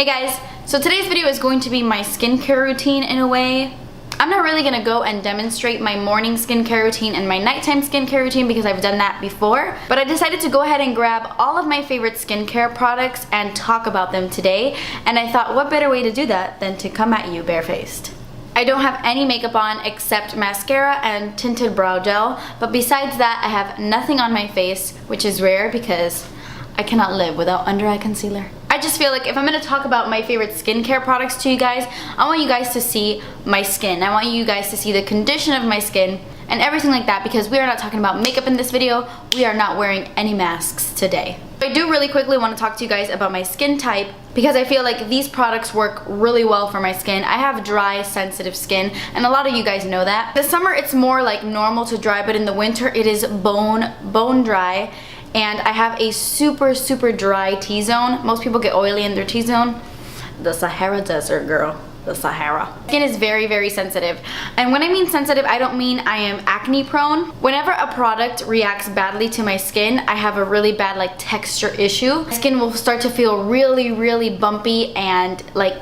Hey guys, so today's video is going to be my skincare routine in a way. I'm not really gonna go and demonstrate my morning skincare routine and my nighttime skincare routine because I've done that before, but I decided to go ahead and grab all of my favorite skincare products and talk about them today, and I thought what better way to do that than to come at you barefaced. I don't have any makeup on except mascara and tinted brow gel, but besides that I have nothing on my face, which is rare because I cannot live without under eye concealer. I just feel like if I'm gonna talk about my favorite skincare products to you guys, I want you guys to see my skin. I want you guys to see the condition of my skin and everything like that, because we are not talking about makeup in this video. We are not wearing any masks today. I do really quickly want to talk to you guys about my skin type because I feel like these products work really well for my skin. I have dry, sensitive skin, and a lot of you guys know that. The summer it's more like normal to dry, but in the winter it is bone dry. And I have a super dry T-zone. Most people get oily in their T-zone. The Sahara Desert, girl. The Sahara. Skin is very sensitive. And when I mean sensitive, I don't mean I am acne prone. Whenever a product reacts badly to my skin, I have a really bad like texture issue. My skin will start to feel really bumpy and like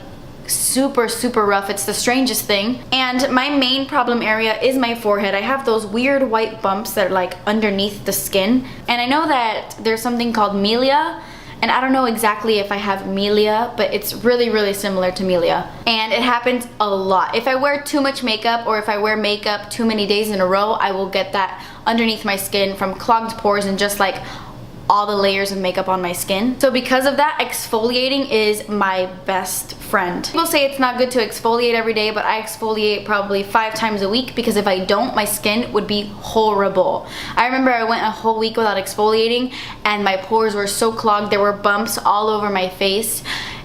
super rough. It's the strangest thing. And my main problem area is my forehead. I have those weird white bumps that are like underneath the skin, and I know that there's something called milia, and I don't know exactly if I have milia, but it's really similar to milia, and it happens a lot. If I wear too much makeup or if I wear makeup too many days in a row, I will get that underneath my skin from clogged pores and just like all the layers of makeup on my skin. So because of that, exfoliating is my best friend. People say it's not good to exfoliate every day, but I exfoliate probably 5 times a week because if I don't, my skin would be horrible. I remember I went a whole week without exfoliating and my pores were so clogged. There were bumps all over my face.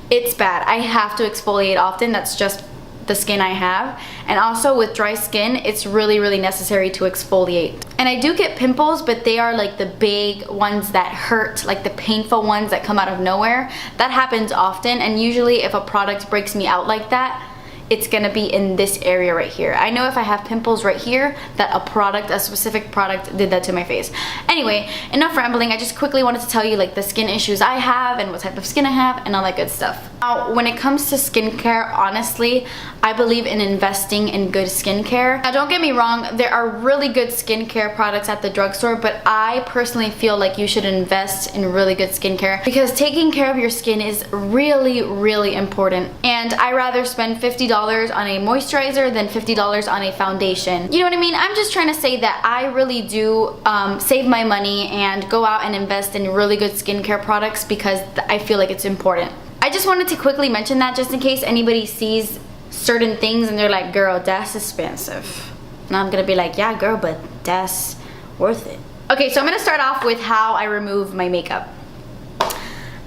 It's bad. I have to exfoliate often. That's just the skin I have. And also with dry skin, it's really necessary to exfoliate. And I do get pimples, but they are like the big ones that hurt, like the painful ones that come out of nowhere. That happens often, and usually if a product breaks me out like that, it's gonna be in this area right here. I know if I have pimples right here that a specific product did that to my face. Anyway, enough rambling. I just quickly wanted to tell you like the skin issues I have and what type of skin I have and all that good stuff. Now, when it comes to skincare, honestly, I believe in investing in good skincare. Now, don't get me wrong, there are really good skincare products at the drugstore, but I personally feel like you should invest in really good skincare because taking care of your skin is really important. And I rather spend $50 on a moisturizer than $50 on a foundation. You know what I mean? I'm just trying to say that I really do save my money and go out and invest in really good skincare products because I feel like it's important. I just wanted to quickly mention that just in case anybody sees certain things and they're like, girl, that's expensive. And I'm gonna be like, yeah girl, but that's worth it. Okay, so I'm gonna start off with how I remove my makeup.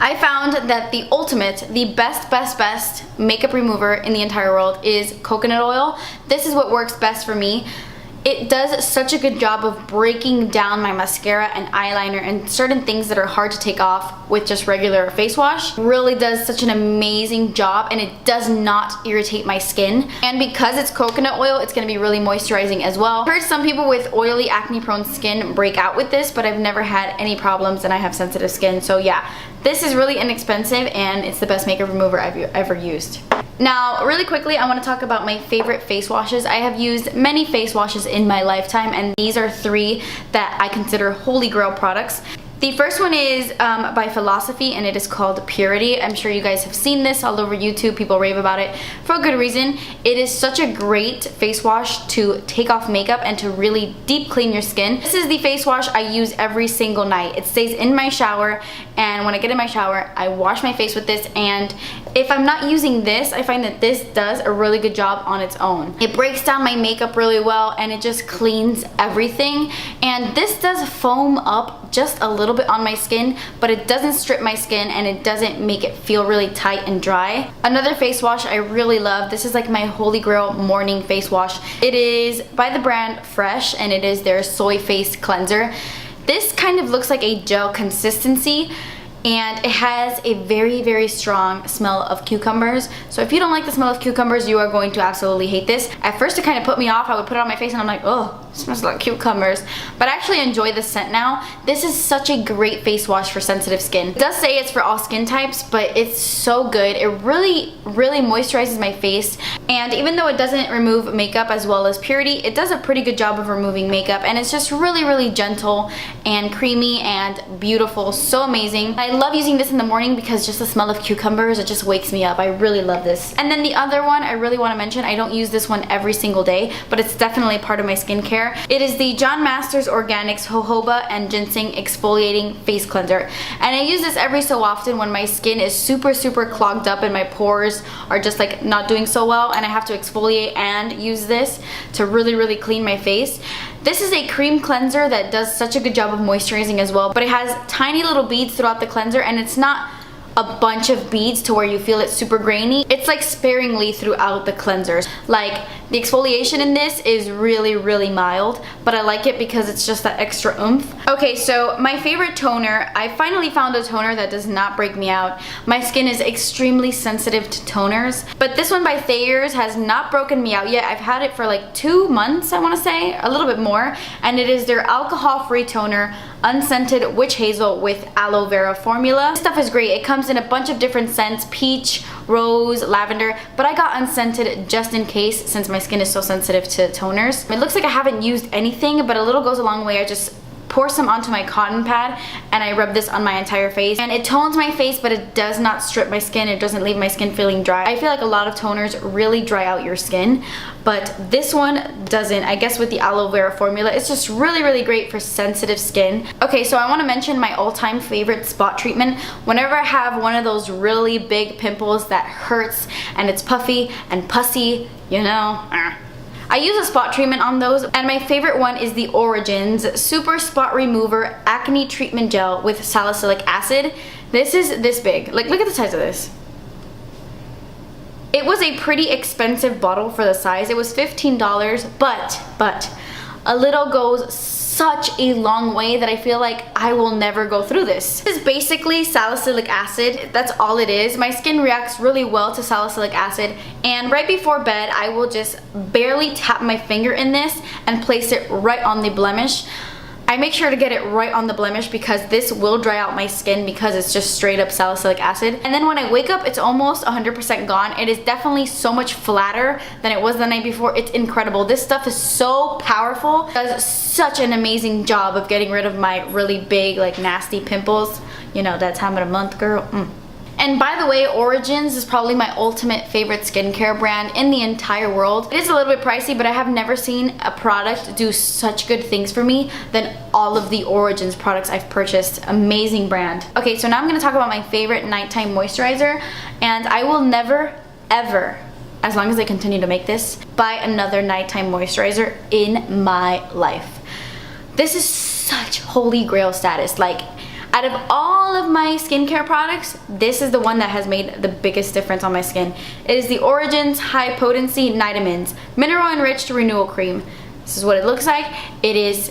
I found that the ultimate, the best makeup remover in the entire world is coconut oil. This is what works best for me. It does such a good job of breaking down my mascara and eyeliner and certain things that are hard to take off with just regular face wash. Really does such an amazing job, and it does not irritate my skin. And because it's coconut oil, it's gonna be really moisturizing as well. I've heard some people with oily, acne-prone skin break out with this, but I've never had any problems and I have sensitive skin. So yeah, this is really inexpensive and it's the best makeup remover I've ever used. Now, really quickly, I want to talk about my favorite face washes. I have used many face washes in my lifetime, and these are 3 that I consider holy grail products. The first one is by Philosophy, and it is called Purity. I'm sure you guys have seen this all over YouTube. People rave about it for a good reason. It is such a great face wash to take off makeup and to really deep clean your skin. This is the face wash I use every single night. It stays in my shower, and when I get in my shower, I wash my face with this, and if I'm not using this, I find that this does a really good job on its own. It breaks down my makeup really well, and it just cleans everything. And this does foam up just a little bit on my skin, but it doesn't strip my skin and it doesn't make it feel really tight and dry. Another face wash I really love, this is like my holy grail morning face wash. It is by the brand Fresh, and it is their soy face cleanser. This kind of looks like a gel consistency, and it has a very, very strong smell of cucumbers. So if you don't like the smell of cucumbers, you are going to absolutely hate this. At first it kind of put me off. I would put it on my face and I'm like, oh, it smells like cucumbers. But I actually enjoy the scent now. This is such a great face wash for sensitive skin. It does say it's for all skin types, but it's so good. It really, really moisturizes my face. And even though it doesn't remove makeup as well as purity, it does a pretty good job of removing makeup. And it's just really, really gentle and creamy and beautiful. So amazing. I love using this in the morning because just the smell of cucumbers, it just wakes me up. I really love this. And then the other one I really want to mention, I don't use this one every single day, but it's definitely part of my skincare. It is the John Masters Organics Jojoba and Ginseng Exfoliating Face Cleanser. And I use this every so often when my skin is super, super clogged up and my pores are just like not doing so well, and I have to exfoliate and use this to really, really clean my face. This is a cream cleanser that does such a good job of moisturizing as well, but it has tiny little beads throughout the cleanser, and it's not a bunch of beads to where you feel it super grainy. It's like sparingly throughout the cleansers. Like the exfoliation in this is really, really mild, but I like it because it's just that extra oomph. Okay, so my favorite toner, I finally found a toner that does not break me out. My skin is extremely sensitive to toners, but this one by Thayers has not broken me out yet. I've had it for like 2 months, I want to say, a little bit more, and it is their alcohol-free toner, unscented witch hazel with aloe vera formula. This stuff is great. It comes in a bunch of different scents, peach, rose, lavender, but I got unscented just in case since my skin is so sensitive to toners. It looks like I haven't used anything, but a little goes a long way. I just pour some onto my cotton pad and I rub this on my entire face, and it tones my face, but it does not strip my skin. It doesn't leave my skin feeling dry. I feel like a lot of toners really dry out your skin, but this one doesn't. I guess with the aloe vera formula, it's just really, really great for sensitive skin. Okay, so I want to mention my all-time favorite spot treatment. Whenever I have one of those really big pimples that hurts and it's puffy and pussy, you know, I use a spot treatment on those, and my favorite one is the Origins Super Spot Remover Acne Treatment Gel with Salicylic Acid. This is this big. Like, look at the size of this. It was a pretty expensive bottle for the size. It was $15, but a little goes such a long way that I feel like I will never go through this. This is basically salicylic acid. That's all it is. My skin reacts really well to salicylic acid, and right before bed I will just barely tap my finger in this and place it right on the blemish. I make sure to get it right on the blemish because this will dry out my skin because it's just straight up salicylic acid. And then when I wake up, it's almost 100% gone. It is definitely so much flatter than it was the night before. It's incredible. This stuff is so powerful. It does such an amazing job of getting rid of my really big, like, nasty pimples. You know, that time of the month, girl. And by the way, Origins is probably my ultimate favorite skincare brand in the entire world. It is a little bit pricey, but I have never seen a product do such good things for me than all of the Origins products I've purchased. Amazing brand. Okay, so now I'm gonna talk about my favorite nighttime moisturizer, and I will never, ever, as long as I continue to make this, buy another nighttime moisturizer in my life. This is such holy grail status. Like, out of all of my skincare products, this is the one that has made the biggest difference on my skin. It is the Origins High Potency Nitamins Mineral Enriched Renewal Cream. This is what it looks like. It is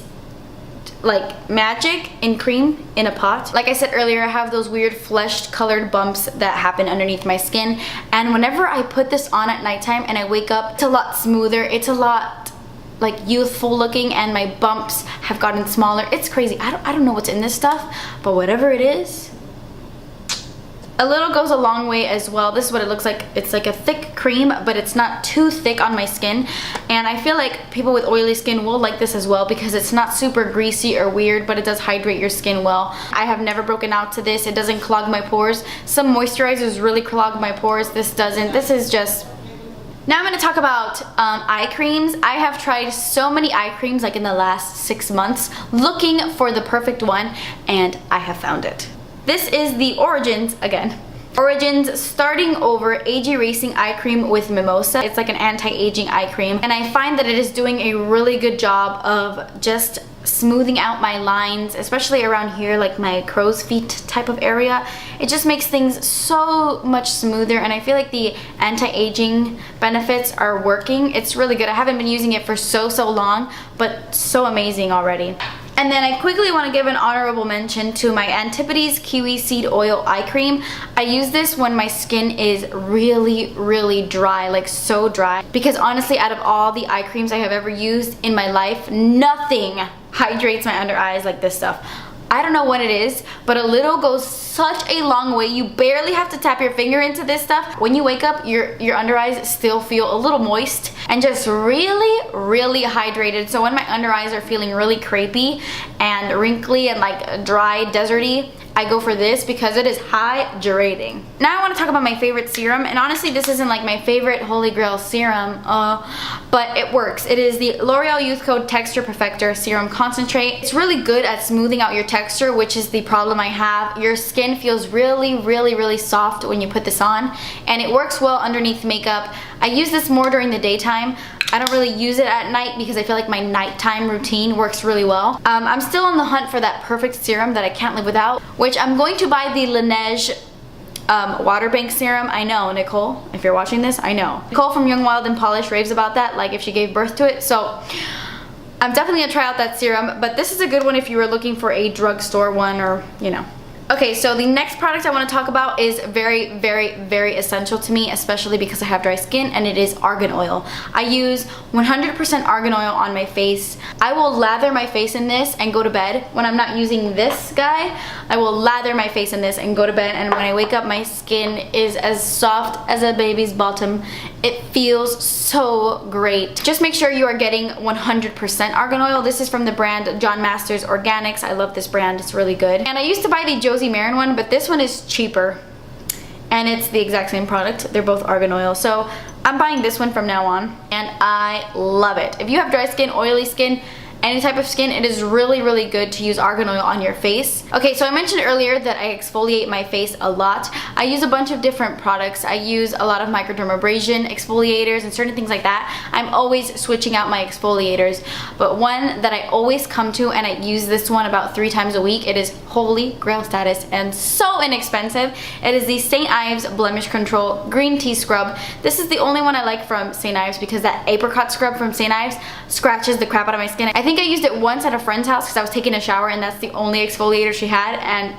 like magic in cream in a pot. Like I said earlier, I have those weird flesh colored bumps that happen underneath my skin, and whenever I put this on at nighttime and I wake up, it's a lot smoother. It's a lot like youthful looking, and my bumps have gotten smaller. It's crazy. I don't know what's in this stuff, but whatever it is, a little goes a long way as well. This is what it looks like. It's like a thick cream, but it's not too thick on my skin, and I feel like people with oily skin will like this as well because it's not super greasy or weird, but it does hydrate your skin well. I have never broken out to this. It doesn't clog my pores. Some moisturizers really clog my pores. This doesn't. This is just... Now I'm going to talk about eye creams. I have tried so many eye creams like in the last 6 months looking for the perfect one, and I have found it. This is the Origins, again, Origins Starting Over Age Erasing Eye Cream with Mimosa. It's like an anti-aging eye cream, and I find that it is doing a really good job of just smoothing out my lines, especially around here, like my crow's feet type of area. It just makes things so much smoother, and I feel like the anti-aging benefits are working. It's really good. I haven't been using it for so long, but so amazing already. And then I quickly want to give an honorable mention to my Antipodes Kiwi Seed Oil Eye Cream. I use this when my skin is really, really dry, like so dry. Because honestly, out of all the eye creams I have ever used in my life, nothing hydrates my under eyes like this stuff. I don't know what it is, but a little goes such a long way. You barely have to tap your finger into this stuff. When you wake up, your under eyes still feel a little moist and just really, really hydrated. So when my under eyes are feeling really crepey and wrinkly and like dry, deserty, I go for this because it is hydrating. Now I want to talk about my favorite serum, and honestly this isn't like my favorite holy grail serum, but it works. It is the L'Oreal Youth Code Texture Perfector Serum Concentrate. It's really good at smoothing out your texture, which is the problem I have. Your skin feels really, really, really soft when you put this on, and it works well underneath makeup. I use this more during the daytime. I don't really use it at night because I feel like my nighttime routine works really well. I'm still on the hunt for that perfect serum that I can't live without, which I'm going to buy the Laneige Water Bank Serum. I know, Nicole, if you're watching this, I know. Nicole from Young, Wild and Polished raves about that, like if she gave birth to it. So I'm definitely gonna try out that serum, but this is a good one if you were looking for a drugstore one, or you know. Okay, so the next product I want to talk about is very, very, very essential to me, especially because I have dry skin, and it is argan oil. I use 100% argan oil on my face. I will lather my face in this and go to bed. When I'm not using this guy, I will lather my face in this and go to bed, and when I wake up, my skin is as soft as a baby's bottom. It feels so great. Just make sure you are getting 100% argan oil. This is from the brand John Masters Organics. I love this brand, it's really good. And I used to buy the Josie Maran one, but this one is cheaper. And it's the exact same product. They're both argan oil. So I'm buying this one from now on, and I love it. If you have dry skin, oily skin, any type of skin, it is really, really good to use argan oil on your face. Okay, so I mentioned earlier that I exfoliate my face a lot. I use a bunch of different products. I use a lot of microdermabrasion exfoliators and certain things like that. I'm always switching out my exfoliators, but one that I always come to, and I use this one about 3 times a week, it is holy grail status and so inexpensive. It is the St. Ives Blemish Control Green Tea Scrub. This is the only one I like from St. Ives because that apricot scrub from St. Ives scratches the crap out of my skin. I think I used it once at a friend's house because I was taking a shower, and that's the only exfoliator she had, and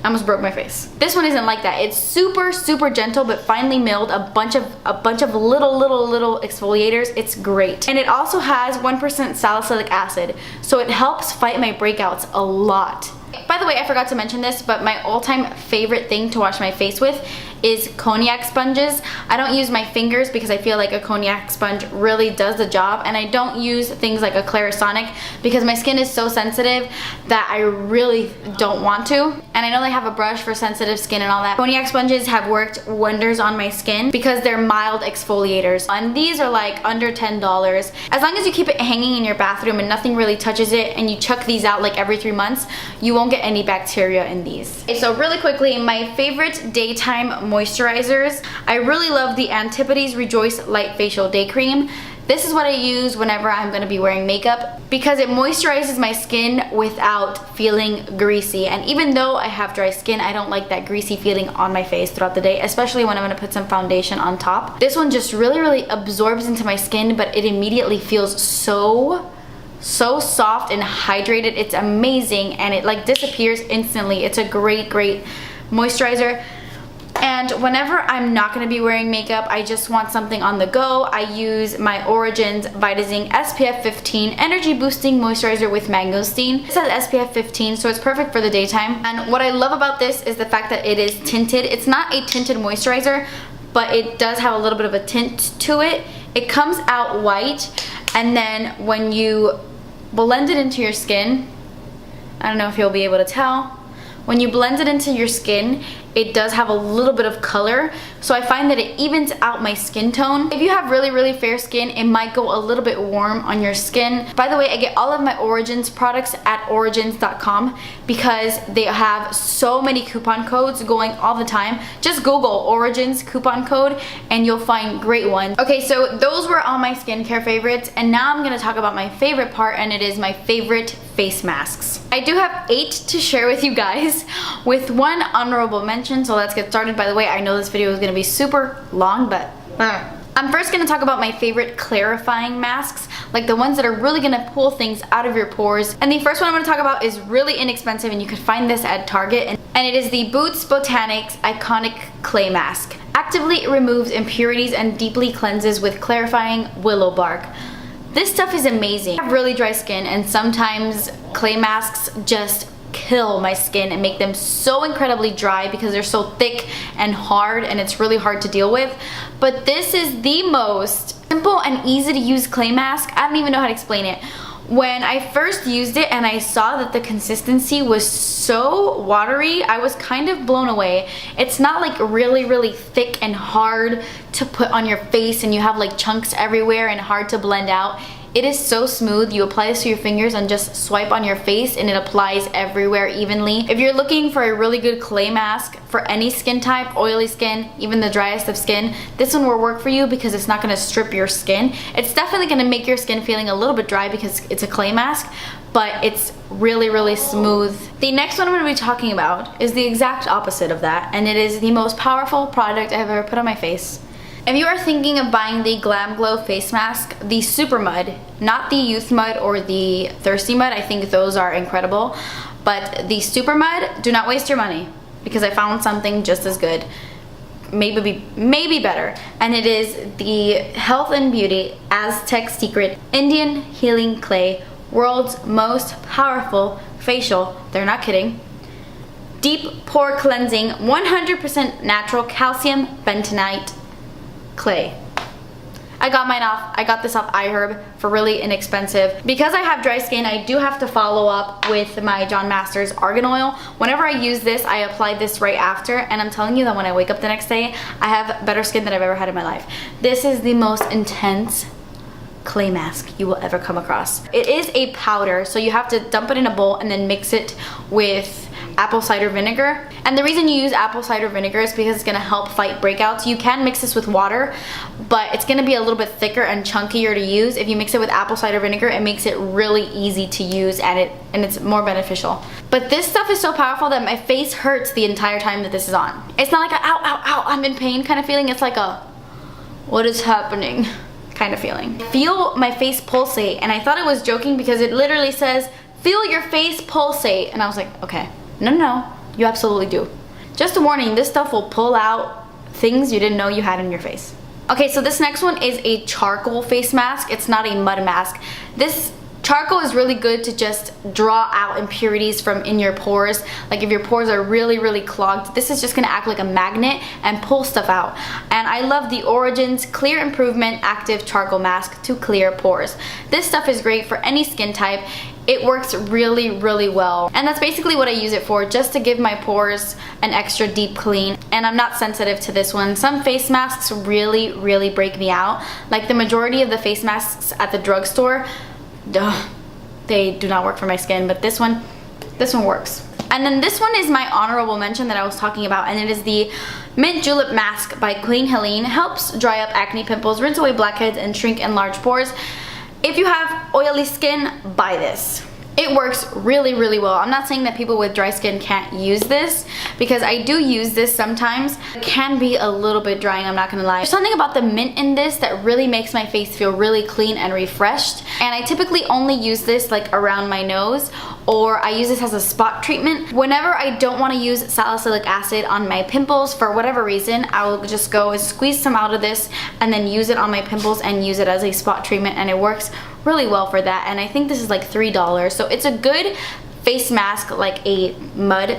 I almost broke my face. This one isn't like that. It's super, super gentle, but finely milled, a bunch of little exfoliators. It's great. And it also has 1% salicylic acid, so it helps fight my breakouts a lot. By the way, I forgot to mention this, but my all-time favorite thing to wash my face with is cognac sponges. I don't use my fingers because I feel like a cognac sponge really does the job, and I don't use things like a Clarisonic because my skin is so sensitive that I really don't want to. And I know they have a brush for sensitive skin and all that. Cognac sponges have worked wonders on my skin because they're mild exfoliators, and these are like under $10. As long as you keep it hanging in your bathroom and nothing really touches it, and you chuck these out like every 3 months, you won't get any bacteria in these. Okay, so really quickly, my favorite daytime moisturizers. I really love the Antipodes Rejoice Light Facial Day Cream. This is what I use whenever I'm going to be wearing makeup because it moisturizes my skin without feeling greasy. And even though I have dry skin, I don't like that greasy feeling on my face throughout the day, especially when I'm going to put some foundation on top. This one just really, really absorbs into my skin, but it immediately feels so soft and hydrated. It's amazing, and it like disappears instantly. It's a great moisturizer. And whenever I'm not going to be wearing makeup, I just want something on the go, I use my Origins Vitazing SPF 15 Energy Boosting Moisturizer with Mangosteen. It says SPF 15, so it's perfect for the daytime. And what I love about this is the fact that it is tinted. It's not a tinted moisturizer, but it does have a little bit of a tint to it. It comes out white, and then when you blend it into your skin, I don't know if you'll be able to tell, when you blend it into your skin, it does have a little bit of color, so I find that it evens out my skin tone. If you have really, really fair skin, it might go a little bit warm on your skin. By the way, I get all of my Origins products at origins.com because they have so many coupon codes going all the time. Just Google Origins coupon code and you'll find great ones. Okay, so those were all my skincare favorites, and now I'm gonna talk about my favorite part, and it is my favorite face masks. I do have 8 to share with you guys, with one honorable mention, so let's get started. By the way, I know this video is gonna be super long, but I'm first going to talk about my favorite clarifying masks, like the ones that are really going to pull things out of your pores. And the first one I'm going to talk about is really inexpensive, and you can find this at Target, and it is the Boots Botanics Iconic Clay Mask. Actively it removes impurities and deeply cleanses with clarifying willow bark. This stuff is amazing. I have really dry skin, and sometimes clay masks just kill my skin and make them so incredibly dry because they're so thick and hard, and it's really hard to deal with. But this is the most simple and easy to use clay mask. I don't even know how to explain it. When I first used it and I saw that the consistency was so watery, I was kind of blown away. It's not like really thick and hard to put on your face and you have like chunks everywhere and hard to blend out. It is so smooth. You apply this to your fingers and just swipe on your face and it applies everywhere evenly. If you're looking for a really good clay mask for any skin type, oily skin, even the driest of skin, this one will work for you because it's not gonna strip your skin. It's definitely gonna make your skin feeling a little bit dry because it's a clay mask, but it's really smooth. The next one I'm gonna be talking about is the exact opposite of that, and it is the most powerful product I've ever put on my face. If you are thinking of buying the Glam Glow face mask, the Super Mud, not the Youth Mud or the Thirsty Mud, I think those are incredible, but the Super Mud, do not waste your money because I found something just as good, maybe better, and it is the Health and Beauty Aztec Secret Indian Healing Clay, world's most powerful facial, they're not kidding, deep pore cleansing, 100% natural calcium bentonite clay. I got mine off. I got this off iHerb for really inexpensive. Because I have dry skin, I do have to follow up with my John Masters Argan Oil. Whenever I use this, I apply this right after, and I'm telling you that when I wake up the next day, I have better skin than I've ever had in my life. This is the most intense clay mask you will ever come across. It is a powder, so you have to dump it in a bowl and then mix it with apple cider vinegar. And the reason you use apple cider vinegar is because it's gonna help fight breakouts. You can mix this with water, but it's gonna be a little bit thicker and chunkier to use. If you mix it with apple cider vinegar, it makes it really easy to use, and it's more beneficial. But this stuff is so powerful that my face hurts the entire time that this is on. It's not like a ow, ow, ow, I'm in pain kind of feeling. It's like a, what is happening kind of feeling. Feel my face pulsate, and I thought it was joking because it literally says, feel your face pulsate. And I was like, okay. No, you absolutely do. Just a warning, this stuff will pull out things you didn't know you had in your face. Okay, so this next one is a charcoal face mask. It's not a mud mask. This charcoal is really good to just draw out impurities from in your pores. Like if your pores are really clogged, this is just gonna act like a magnet and pull stuff out. And I love the Origins Clear Improvement Active Charcoal Mask to clear pores. This stuff is great for any skin type. It works really well, and that's basically what I use it for, just to give my pores an extra deep clean. And I'm not sensitive to this one. Some face masks really break me out. Like the majority of the face masks at the drugstore, they do not work for my skin, but this one works. And then this one is my honorable mention that I was talking about, and it is the Mint Julep Mask by Queen Helene. Helps dry up acne, pimples, rinse away blackheads, and shrink enlarged pores. If you have oily skin, buy this. It works really well. I'm not saying that people with dry skin can't use this, because I do use this sometimes. It can be a little bit drying, I'm not gonna lie. There's something about the mint in this that really makes my face feel really clean and refreshed. And I typically only use this like around my nose, or I use this as a spot treatment. Whenever I don't want to use salicylic acid on my pimples for whatever reason, I will just go and squeeze some out of this and then use it on my pimples and use it as a spot treatment, and it works really well for that. And I think this is like $3, so it's a good face mask, like a mud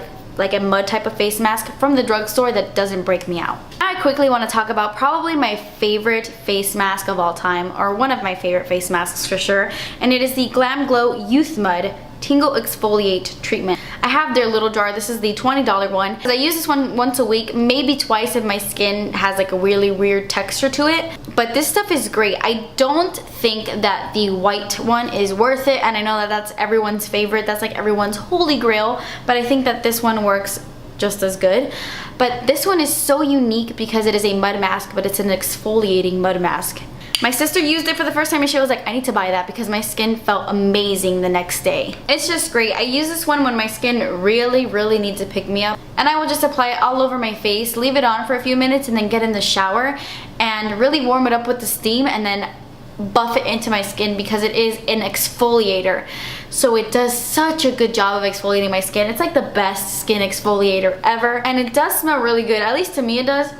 type of face mask from the drugstore that doesn't break me out. I quickly want to talk about probably my favorite face mask of all time, or one of my favorite face masks for sure, and it is the Glam Glow Youth Mud Tingle Exfoliate Treatment. I have their little jar. This is the $20 one. I use this one once a week, maybe twice if my skin has like a really weird texture to it. But this stuff is great. I don't think that the white one is worth it, and I know that that's everyone's favorite. That's like everyone's holy grail, but I think that this one works just as good. But this one is so unique because it is a mud mask, but it's an exfoliating mud mask. My sister used it for the first time and she was like, I need to buy that because my skin felt amazing the next day. It's just great. I use this one when my skin really needs to pick me up. And I will just apply it all over my face, leave it on for a few minutes, and then get in the shower and really warm it up with the steam and then buff it into my skin because it is an exfoliator. So it does such a good job of exfoliating my skin. It's like the best skin exfoliator ever. And it does smell really good, at least to me it does.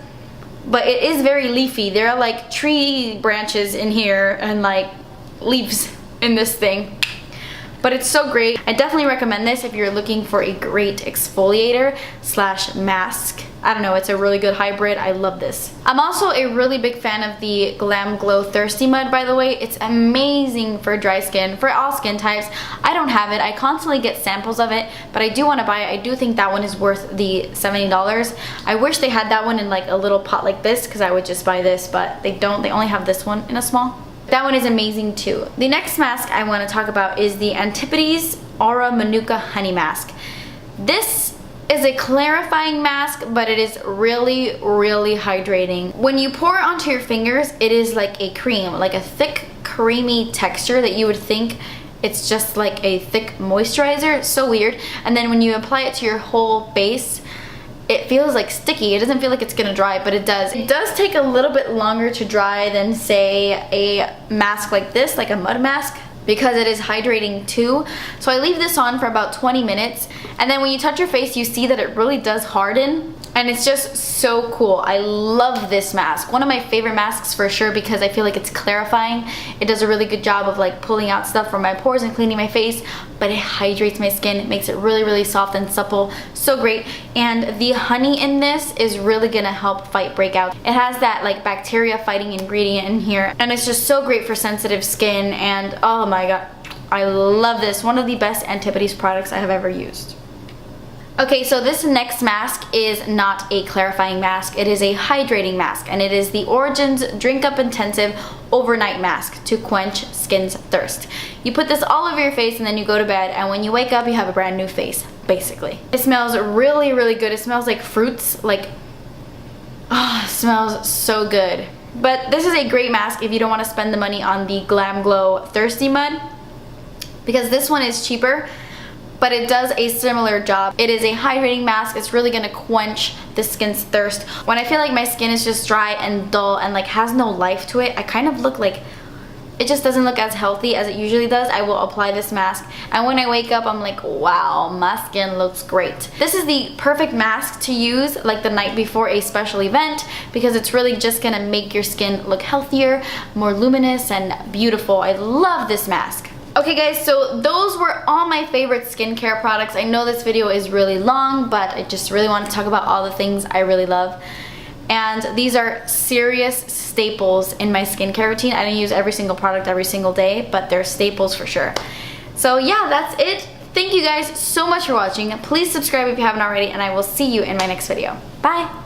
But it is very leafy. There are like tree branches in here and like leaves in this thing. But it's so great. I definitely recommend this if you're looking for a great exfoliator slash mask. I don't know, it's a really good hybrid. I love this. I'm also a really big fan of the Glam Glow Thirsty Mud, by the way. It's amazing for dry skin, for all skin types. I don't have it. I constantly get samples of it, but I do want to buy it. I do think that one is worth the $70. I wish they had that one in like a little pot like this because I would just buy this, but they don't. They only have this one in a small. That one is amazing too. The next mask I want to talk about is the Antipodes Aura Manuka Honey Mask. This is a clarifying mask, but it is really hydrating. When you pour it onto your fingers, it is like a cream, like a thick, creamy texture that you would think it's just like a thick moisturizer. It's so weird. And then when you apply it to your whole face, it feels like sticky. It doesn't feel like it's gonna dry, but it does. It does take a little bit longer to dry than, say, a mask like this, like a mud mask, because it is hydrating too. So I leave this on for about 20 minutes, and then when you touch your face, you see that it really does harden, and it's just so cool. I love this mask. One of my favorite masks for sure because I feel like it's clarifying. It does a really good job of like pulling out stuff from my pores and cleaning my face, but it hydrates my skin. It makes it really soft and supple. So great. And the honey in this is really gonna help fight breakouts. It has that like bacteria fighting ingredient in here, and it's just so great for sensitive skin. And oh my god, I love this. One of the best Antipodes products I have ever used. Okay, so this next mask is not a clarifying mask. It is a hydrating mask, and it is the Origins Drink Up Intensive Overnight Mask to quench skin's thirst. You put this all over your face and then you go to bed, and when you wake up, you have a brand new face, basically. It smells really good. It smells like fruits, like, oh, it smells so good. But this is a great mask if you don't want to spend the money on the Glam Glow Thirsty Mud, because this one is cheaper, but it does a similar job. It is a hydrating mask. It's really gonna quench the skin's thirst. When I feel like my skin is just dry and dull and like has no life to it, I kind of look like, it just doesn't look as healthy as it usually does, I will apply this mask. And when I wake up, I'm like, wow, my skin looks great. This is the perfect mask to use like the night before a special event because it's really just gonna make your skin look healthier, more luminous and beautiful. I love this mask. Okay guys, so those were all my favorite skincare products. I know this video is really long, but I just really want to talk about all the things I really love. And these are serious staples in my skincare routine. I don't use every single product every single day, but they're staples for sure. So yeah, that's it. Thank you guys so much for watching. Please subscribe if you haven't already, and I will see you in my next video. Bye!